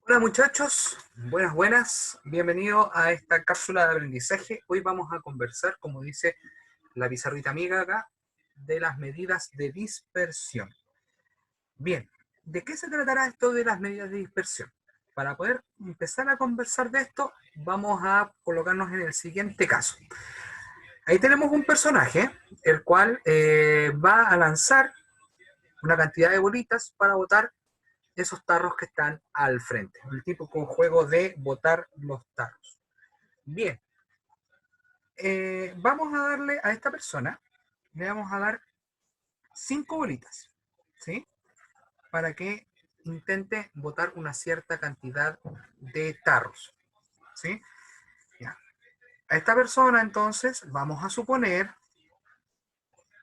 Hola muchachos, buenas, buenas. Bienvenidos a esta cápsula de aprendizaje. Hoy vamos a conversar, como dice la pizarrita amiga acá, de las medidas de dispersión. Bien, ¿de qué se tratará esto de las medidas de dispersión? Para poder empezar a conversar de esto, vamos a colocarnos en el siguiente caso. Ahí tenemos un personaje, el cual va a lanzar una cantidad de bolitas para botar esos tarros que están al frente. El típico juego de botar los tarros. Bien, vamos a darle a esta persona, le vamos a dar 5 bolitas, ¿sí? Para que intente botar una cierta cantidad de tarros, ¿sí? Ya. A esta persona entonces vamos a suponer,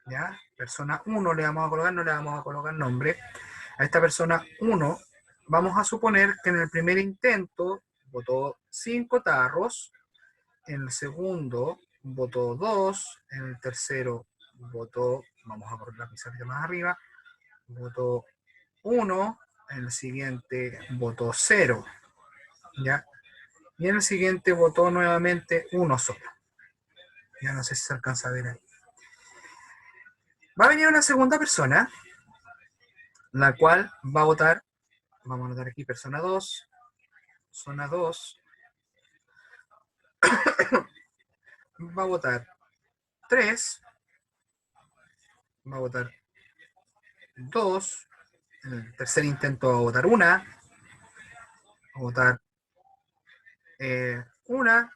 ¿ya? Persona 1 le vamos a colocar, no le vamos a colocar nombre. A esta persona 1 vamos a suponer que en el primer intento botó 5 tarros, en el segundo votó 2, en el tercero votó, vamos a poner la pizarra más arriba, votó 1, en el siguiente votó 0, ¿ya? Y en el siguiente votó nuevamente 1 solo. Ya no sé si se alcanza a ver ahí. Va a venir una segunda persona, la cual va a votar, vamos a anotar aquí persona 2, zona 2, va a votar 3, va a votar 2, en el tercer intento va a votar 1, va a votar 1,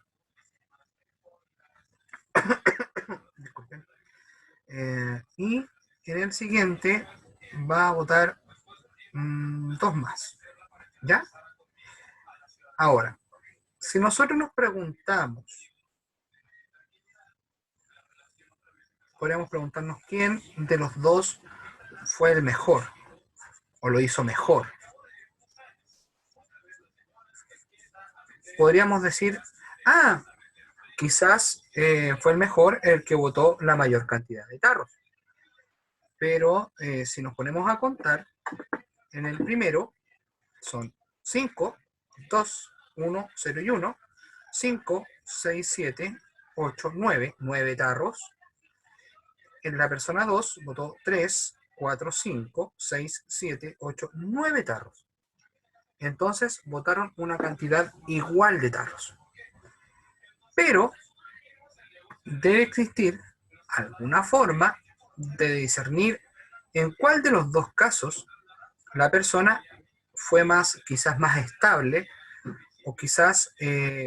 disculpen, y en el siguiente va a votar 2 más, ¿ya? Ahora, si nosotros nos preguntamos, podríamos preguntarnos quién de los dos fue el mejor o lo hizo mejor. Podríamos decir, ah, quizás fue el mejor el que votó la mayor cantidad de tarros. Pero si nos ponemos a contar, en el primero son 5, 2, 1, 0 y 1, 5, 6, 7, 8, 9, 9 tarros. En la persona 2 votó 3, 4, 5, 6, 7, 8, 9 tarros. Entonces votaron una cantidad igual de tarros. Pero debe existir alguna forma de discernir en cuál de los dos casos la persona fue más, quizás más estable, o quizás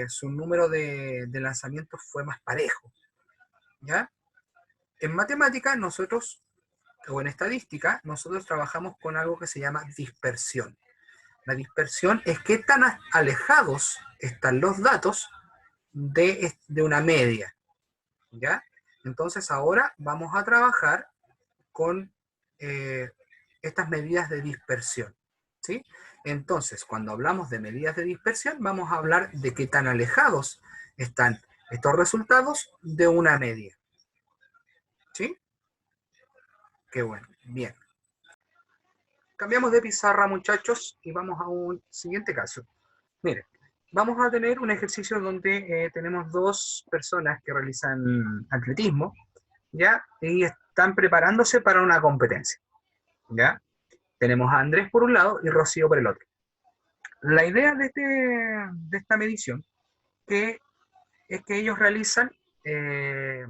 su número de lanzamientos fue más parejo, ¿ya? En matemática nosotros, o en estadística, nosotros trabajamos con algo que se llama dispersión. La dispersión es qué tan alejados están los datos de una media, ¿ya? Entonces ahora vamos a trabajar con estas medidas de dispersión, ¿sí? Entonces, cuando hablamos de medidas de dispersión, vamos a hablar de qué tan alejados están estos resultados de una media, ¿sí? Qué bueno, bien. Cambiamos de pizarra, muchachos, y vamos a un siguiente caso. Miren, vamos a tener un ejercicio donde tenemos dos personas que realizan atletismo, ¿ya? Y están preparándose para una competencia, ¿ya? Tenemos a Andrés por un lado y Rocío por el otro. La idea de esta medición que es que ellos realizan eh,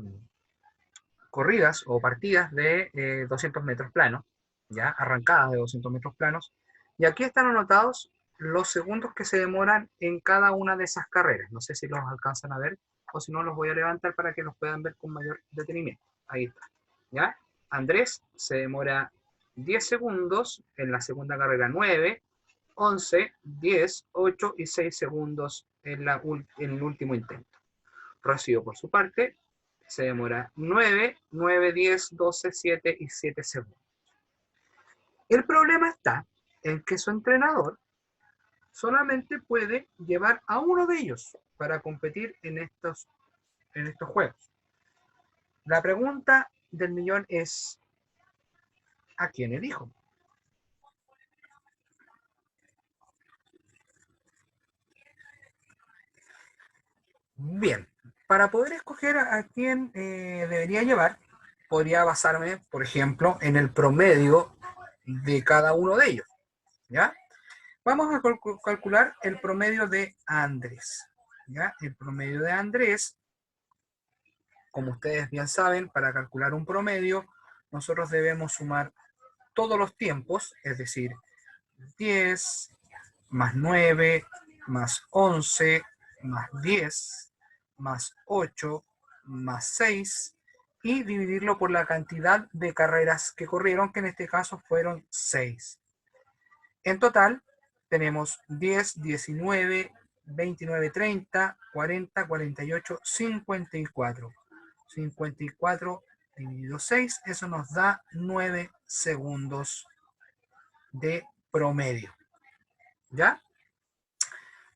corridas o partidas de 200 metros planos, ya arrancadas de 200 metros planos, y aquí están anotados los segundos que se demoran en cada una de esas carreras. No sé si los alcanzan a ver o si no los voy a levantar para que los puedan ver con mayor detenimiento. Ahí está. ¿Ya? Andrés se demora 10 segundos, en la segunda carrera 9, 11, 10, 8 y 6 segundos en el último intento. Rocío, por su parte, se demora 9, 9, 10, 12, 7 y 7 segundos. El problema está en que su entrenador solamente puede llevar a uno de ellos para competir en estos juegos. La pregunta del millón es, ¿a quién elijo? Bien, para poder escoger a quién debería llevar, podría basarme, por ejemplo, en el promedio de cada uno de ellos, ¿ya? Vamos a calcular el promedio de Andrés, ¿ya? El promedio de Andrés, como ustedes bien saben, para calcular un promedio, nosotros debemos sumar todos los tiempos, es decir, 10 más 9 más 11 más 10 más 8 más 6 y dividirlo por la cantidad de carreras que corrieron, que en este caso fueron 6. En total tenemos 10, 19, 29, 30, 40, 48, 54. 54 dividido 6, eso nos da 9 segundos de promedio. ¿Ya?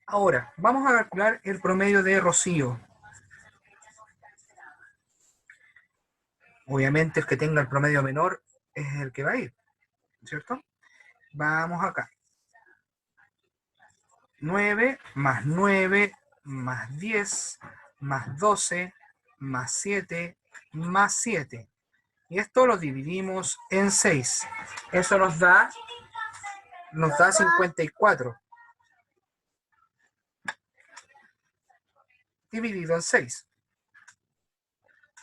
Ahora, vamos a calcular el promedio de Rocío. Obviamente el que tenga el promedio menor es el que va a ir, ¿cierto? Vamos acá. 9 más 9 más 10 más 12 más 7 más 7. Y esto lo dividimos en 6. Eso nos da 54. Dividido en 6.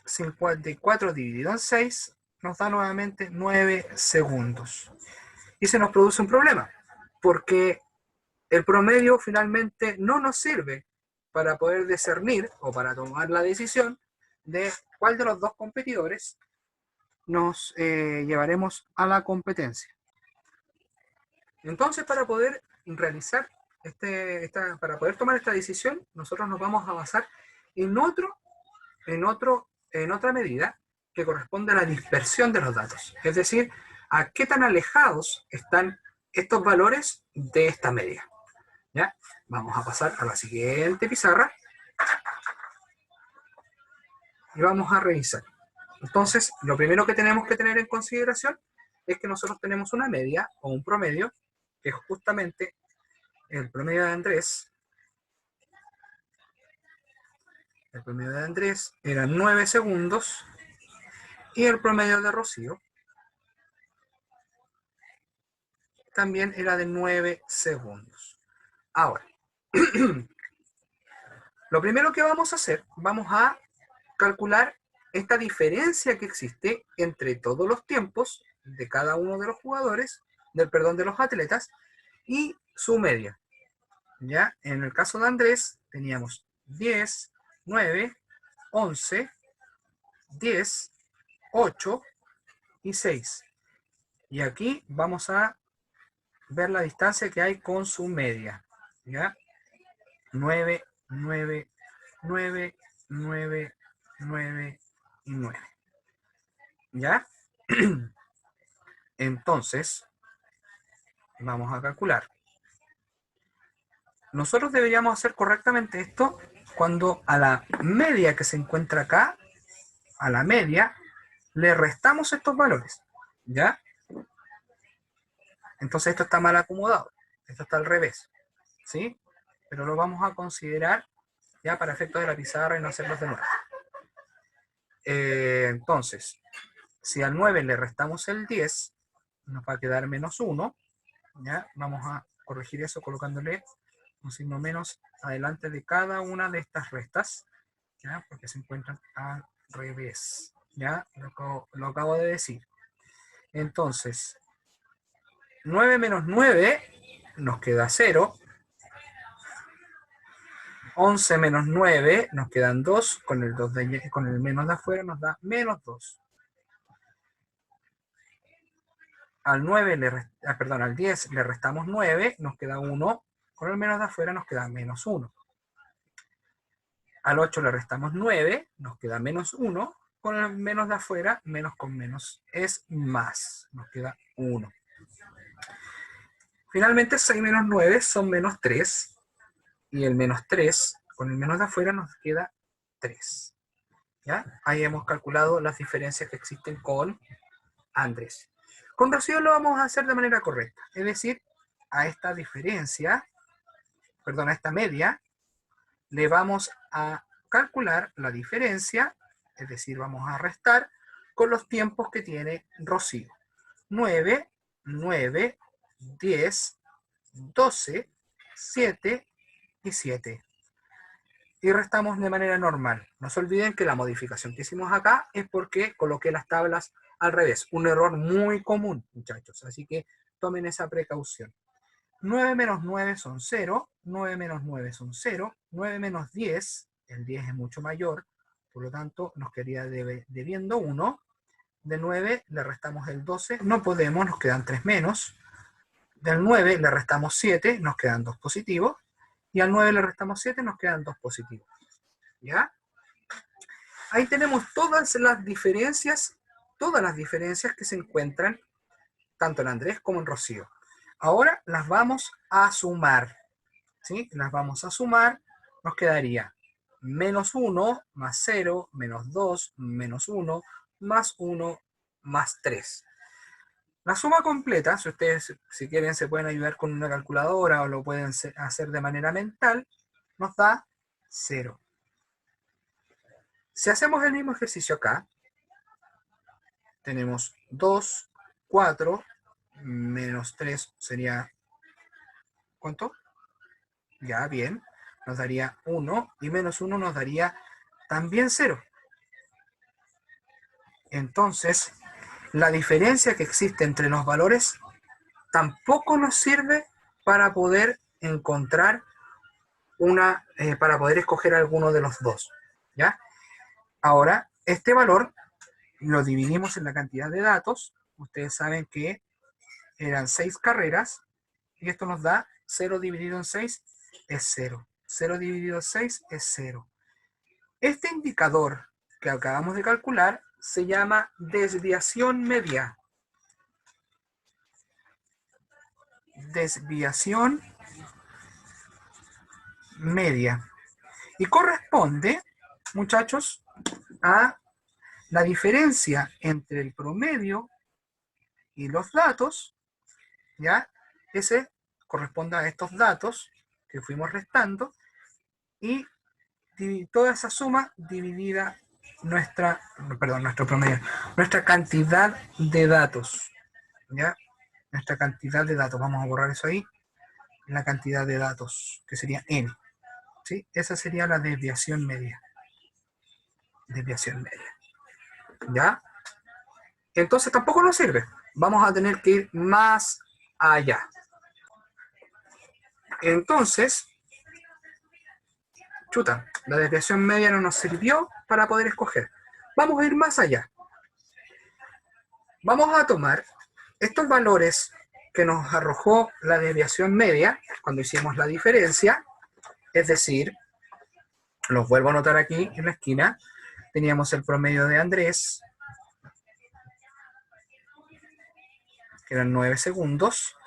54 dividido en 6 nos da nuevamente 9 segundos. Y se nos produce un problema, porque el promedio finalmente no nos sirve para poder discernir o para tomar la decisión de cuál de los dos competidores nos llevaremos a la competencia. Entonces, para poder realizar para poder tomar esta decisión, nosotros nos vamos a basar en otra medida que corresponde a la dispersión de los datos, es decir, a qué tan alejados están estos valores de esta media. ¿Ya? Vamos a pasar a la siguiente pizarra y vamos a revisar. Entonces, lo primero que tenemos que tener en consideración es que nosotros tenemos una media o un promedio, que es justamente el promedio de Andrés. El promedio de Andrés era 9 segundos y el promedio de Rocío también era de 9 segundos. Ahora, lo primero que vamos a hacer, vamos a calcular esta diferencia que existe entre todos los tiempos de cada uno de los jugadores, de los atletas, y su media. Ya, en el caso de Andrés, teníamos 10, 9, 11, 10, 8 y 6. Y aquí vamos a ver la distancia que hay con su media. ¿Ya? 9, 9, 9, 9, 9 y 9. ¿Ya? Entonces, vamos a calcular. Nosotros deberíamos hacer correctamente esto cuando a la media que se encuentra acá, a la media, le restamos estos valores. ¿Ya? Entonces esto está mal acomodado. Esto está al revés. ¿Sí? Pero lo vamos a considerar ya para efectos de la pizarra y no hacerlos de nuevo. Entonces, si al 9 le restamos el 10, nos va a quedar menos 1. ¿Ya? Vamos a corregir eso colocándole un signo menos adelante de cada una de estas restas, ¿ya? Porque se encuentran al revés. ¿Ya? Lo acabo de decir. Entonces, 9 menos 9 nos queda 0. 11 menos 9 nos quedan 2. Con el, con el menos de afuera nos da menos 2. Al 9 al 10 le restamos 9, nos queda 1. Con el menos de afuera nos queda menos 1. Al 8 le restamos 9, nos queda menos 1. Con el menos de afuera, menos con menos es más. Nos queda 1. Finalmente, 6 menos 9 son menos 3. Y el menos 3, con el menos de afuera, nos queda 3. ¿Ya? Ahí hemos calculado las diferencias que existen con Andrés. Con Rocío lo vamos a hacer de manera correcta. Es decir, a esta diferencia, perdón, a esta media, le vamos a calcular la diferencia, es decir, vamos a restar con los tiempos que tiene Rocío. 9, 9, 10, 12, 7 y 7. Y restamos de manera normal. No se olviden que la modificación que hicimos acá es porque coloqué las tablas al revés. Un error muy común, muchachos. Así que tomen esa precaución. 9 menos 9 son 0. 9 menos 9 son 0. 9 menos 10, el 10 es mucho mayor. Por lo tanto, nos quedaría debiendo 1. De 9 le restamos el 12. No podemos, nos quedan 3 menos. Del 9 le restamos 7, nos quedan 2 positivos. Y al 9 le restamos 7, nos quedan 2 positivos. ¿Ya? Ahí tenemos todas las diferencias que se encuentran tanto en Andrés como en Rocío. Ahora las vamos a sumar. ¿Sí? Las vamos a sumar. Nos quedaría menos 1 más 0, menos 2, menos 1, más 1, más 3. La suma completa, si ustedes si quieren se pueden ayudar con una calculadora o lo pueden hacer de manera mental, nos da 0. Si hacemos el mismo ejercicio acá, tenemos 2, 4, menos 3 sería, ¿cuánto? Ya, bien, nos daría 1 y menos 1 nos daría también 0. Entonces, la diferencia que existe entre los valores tampoco nos sirve para poder encontrar para poder escoger alguno de los dos, ¿ya? Ahora, este valor lo dividimos en la cantidad de datos. Ustedes saben que eran 6 carreras y esto nos da 0 dividido en 6 es 0. 0 dividido en 6 es 0. Este indicador que acabamos de calcular se llama desviación media. Desviación media. Y corresponde, muchachos, a la diferencia entre el promedio y los datos, ¿ya? Ese corresponde a estos datos que fuimos restando y toda esa suma dividida nuestro promedio, nuestra cantidad de datos, ¿ya? Nuestra cantidad de datos, vamos a borrar eso ahí, la cantidad de datos, que sería n, ¿sí? Esa sería la desviación media. Desviación media, ¿ya? Entonces tampoco nos sirve, vamos a tener que ir más allá. Entonces, chuta, la desviación media no nos sirvió para poder escoger. Vamos a ir más allá. Vamos a tomar estos valores que nos arrojó la desviación media cuando hicimos la diferencia, es decir, los vuelvo a anotar aquí en la esquina, teníamos el promedio de Andrés, que eran 9 segundos,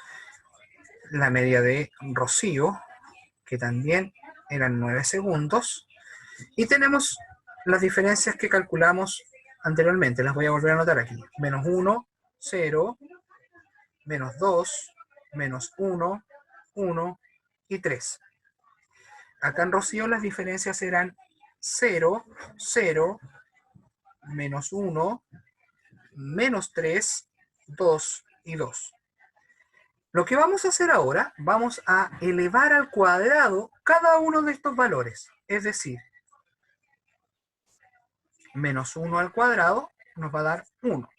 la media de Rocío, que también eran 9 segundos, y tenemos las diferencias que calculamos anteriormente, las voy a volver a anotar aquí, menos 1, 0, menos 2, menos 1, 1 y 3. Acá en Rocío las diferencias eran 0, 0, menos 1, menos 3, 2 y 2. Lo que vamos a hacer ahora, vamos a elevar al cuadrado cada uno de estos valores. Es decir, menos 1 al cuadrado nos va a dar 1.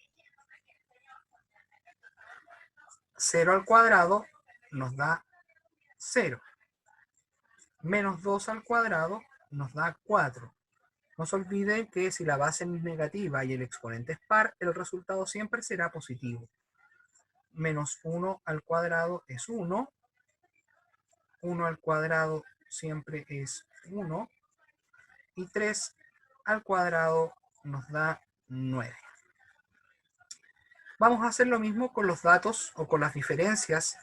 0 al cuadrado nos da 0. Menos 2 al cuadrado nos da 4. No se olviden que si la base es negativa y el exponente es par, el resultado siempre será positivo. Menos 1 al cuadrado es 1. 1 al cuadrado siempre es 1. Y 3 al cuadrado nos da 9. Vamos a hacer lo mismo con los datos o con las diferencias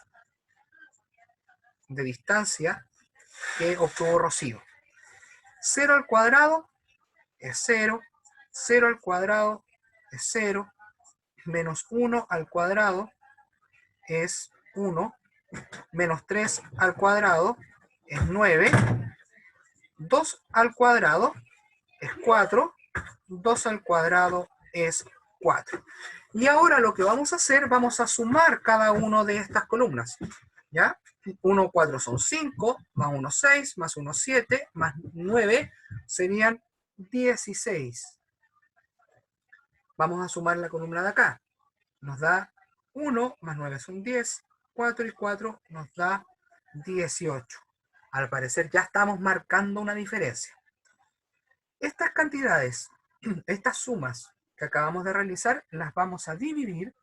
de distancia que obtuvo Rocío. 0 al cuadrado es 0. 0 al cuadrado es 0. Menos 1 al cuadrado es 1. Menos 3 al cuadrado es 9. 2 al cuadrado es 4, 2 al cuadrado es 4. Y ahora lo que vamos a hacer, vamos a sumar cada una de estas columnas, ¿ya? 1, 4 son 5, más 1, 6, más 1, 7, más 9, serían 16. Vamos a sumar la columna de acá. Nos da 1 más 9 son 10, 4 y 4 nos da 18. Al parecer ya estamos marcando una diferencia. Estas cantidades, estas sumas que acabamos de realizar, las vamos a dividir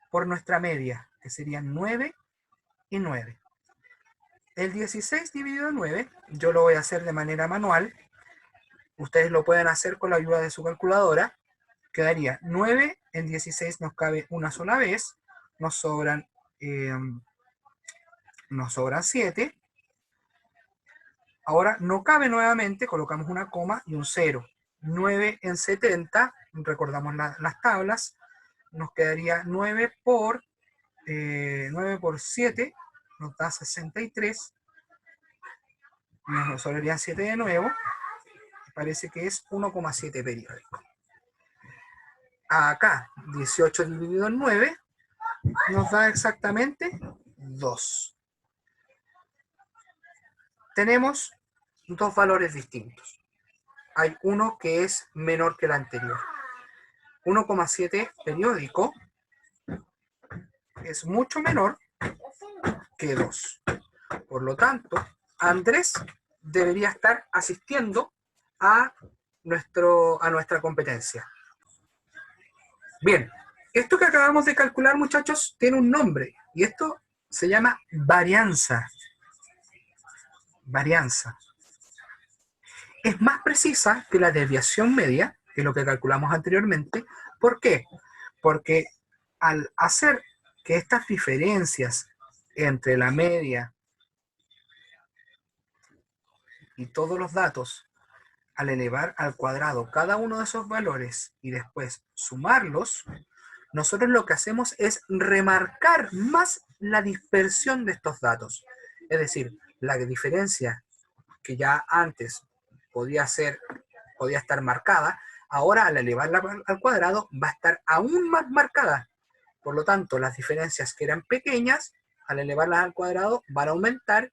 por nuestra media, que serían 9 y 9. El 16 dividido en 9, yo lo voy a hacer de manera manual. Ustedes lo pueden hacer con la ayuda de su calculadora. Quedaría 9, en 16 nos cabe una sola vez, nos sobran 7. Ahora no cabe nuevamente, colocamos una coma y un 0. 9 en 70, recordamos las tablas, nos quedaría 9 por 7, nos da 63, nos sobrarían 7 de nuevo, parece que es 1,7 periódico. Acá, 18 dividido en 9, nos da exactamente 2. Tenemos dos valores distintos. Hay uno que es menor que el anterior. 1,7 periódico es mucho menor que 2. Por lo tanto, Andrés debería estar asistiendo a nuestra competencia. Bien, esto que acabamos de calcular, muchachos, tiene un nombre, y esto se llama varianza. Varianza. Es más precisa que la desviación media, que es lo que calculamos anteriormente. ¿Por qué? Porque al hacer que estas diferencias entre la media y todos los datos, al elevar al cuadrado cada uno de esos valores y después sumarlos, nosotros lo que hacemos es remarcar más la dispersión de estos datos. Es decir, la diferencia que ya antes podía estar marcada, ahora al elevarla al cuadrado va a estar aún más marcada. Por lo tanto, las diferencias que eran pequeñas, al elevarlas al cuadrado, van a aumentar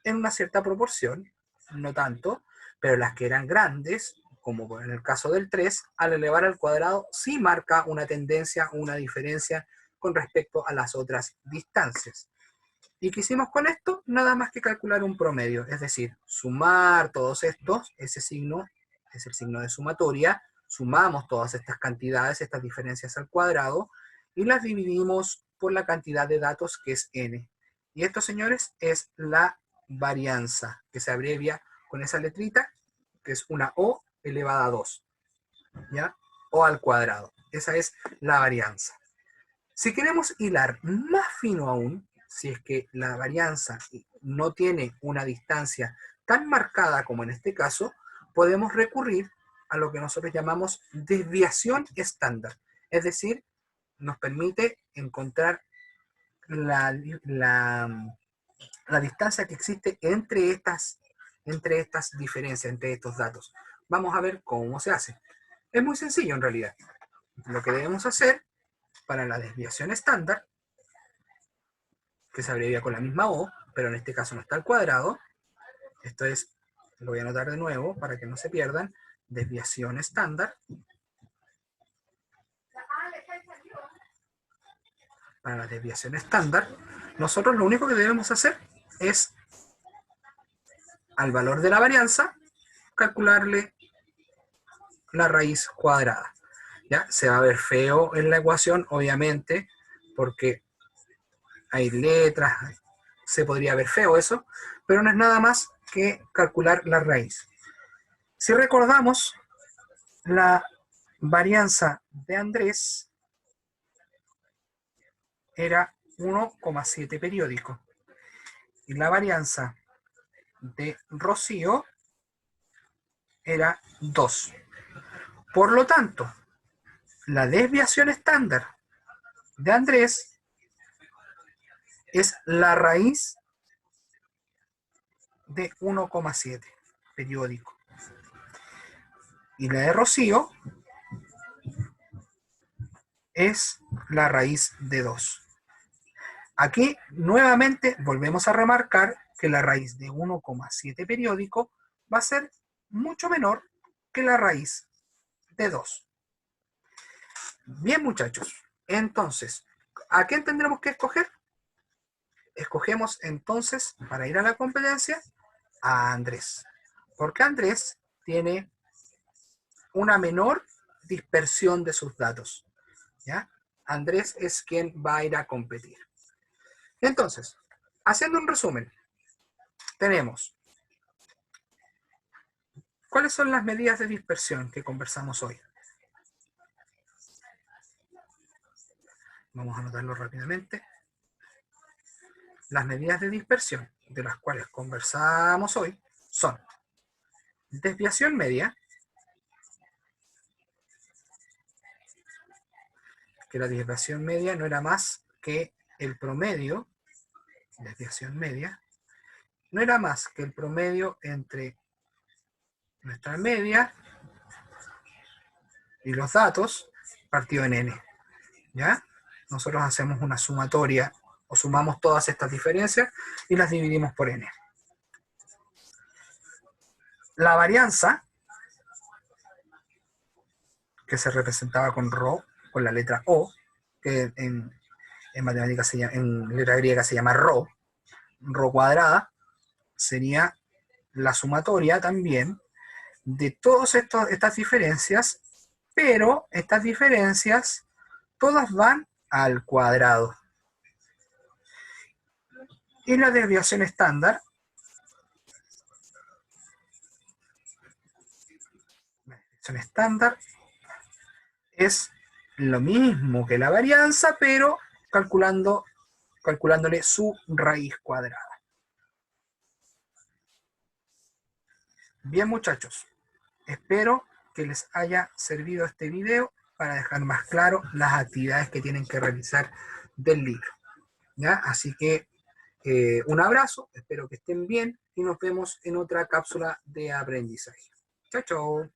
en una cierta proporción, no tanto, pero las que eran grandes, como en el caso del 3, al elevar al cuadrado sí marca una tendencia, una diferencia con respecto a las otras distancias. ¿Y qué hicimos con esto? Nada más que calcular un promedio, es decir, sumar todos estos, ese signo es el signo de sumatoria, sumamos todas estas cantidades, estas diferencias al cuadrado, y las dividimos por la cantidad de datos que es n. Y esto, señores, es la varianza, que se abrevia con esa letrita, que es una O elevada a 2, ¿ya? O al cuadrado. Esa es la varianza. Si queremos hilar más fino aún, si es que la varianza no tiene una distancia tan marcada como en este caso, podemos recurrir a lo que nosotros llamamos desviación estándar. Es decir, nos permite encontrar la distancia que existe entre estas diferencias, entre estos datos. Vamos a ver cómo se hace. Es muy sencillo en realidad. Lo que debemos hacer para la desviación estándar, que se abrevia con la misma O, pero en este caso no está al cuadrado, esto es, lo voy a anotar de nuevo para que no se pierdan, desviación estándar. Para la desviación estándar, nosotros lo único que debemos hacer es, al valor de la varianza, calcularle la raíz cuadrada. ¿Ya? Se va a ver feo en la ecuación, obviamente, porque hay letras, se podría ver feo eso, pero no es nada más que calcular la raíz. Si recordamos, la varianza de Andrés era 1,7 periódico y la varianza de Rocío era 2. Por lo tanto, la desviación estándar de Andrés es la raíz de 1,7 periódico. Y la de Rocío es la raíz de 2. Aquí nuevamente volvemos a remarcar que la raíz de 1,7 periódico va a ser mucho menor que la raíz de 2. Bien, muchachos, entonces, ¿a quién tendremos que escoger? Escogemos entonces, para ir a la competencia, a Andrés. Porque Andrés tiene una menor dispersión de sus datos. ¿Ya? Andrés es quien va a ir a competir. Entonces, haciendo un resumen, tenemos, ¿cuáles son las medidas de dispersión que conversamos hoy? Vamos a anotarlo rápidamente. Las medidas de dispersión de las cuales conversamos hoy son desviación media, que la desviación media no era más que el promedio, desviación media, no era más que el promedio entre nuestra media y los datos partido en n. ¿Ya? Nosotros hacemos una sumatoria o sumamos todas estas diferencias y las dividimos por n. La varianza, que se representaba con ρ, con la letra O, que en matemáticas en letra griega se llama ρ cuadrada, sería la sumatoria también de todas estas diferencias, pero estas diferencias todas van al cuadrado. Y la desviación estándar, es lo mismo que la varianza, pero calculándole su raíz cuadrada. Bien, muchachos, espero que les haya servido este video para dejar más claro las actividades que tienen que realizar del libro. ¿Ya? Así que un abrazo, espero que estén bien y nos vemos en otra cápsula de aprendizaje. Chao, chao.